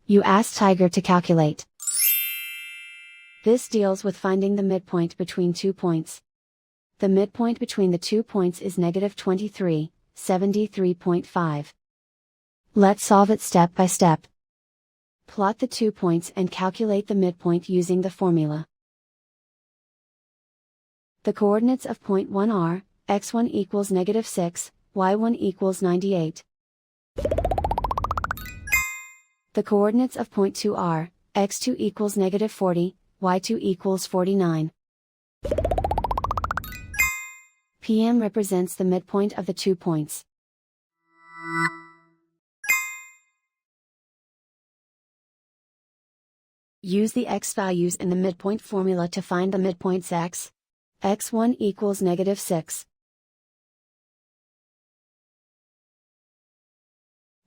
You ask Tiger to calculate. This deals with finding the midpoint between 2 points. The midpoint between the 2 points is -23, 73.5. Let's solve it step by step. Plot the 2 points and calculate the midpoint using the formula. The coordinates of point 1 are, x1 equals -6, y1 equals 98. The coordinates of point 2 are, x2 equals -40, y2 equals 49. PM represents the midpoint of the 2 points. Use the x values in the midpoint formula to find the midpoints x. x1 equals -6.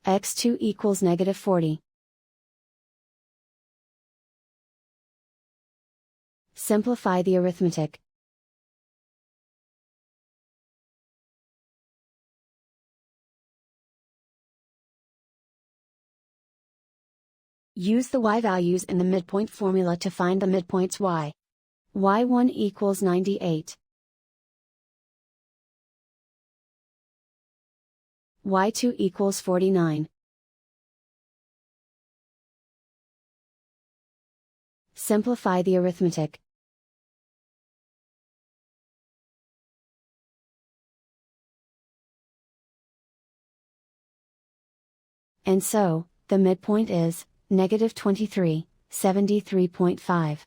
x2 equals -40. Simplify the arithmetic. Use the y values in the midpoint formula to find the midpoints y. y1 equals 98. y2 equals 49. Simplify the arithmetic. And so, the midpoint is, -23, 73.5.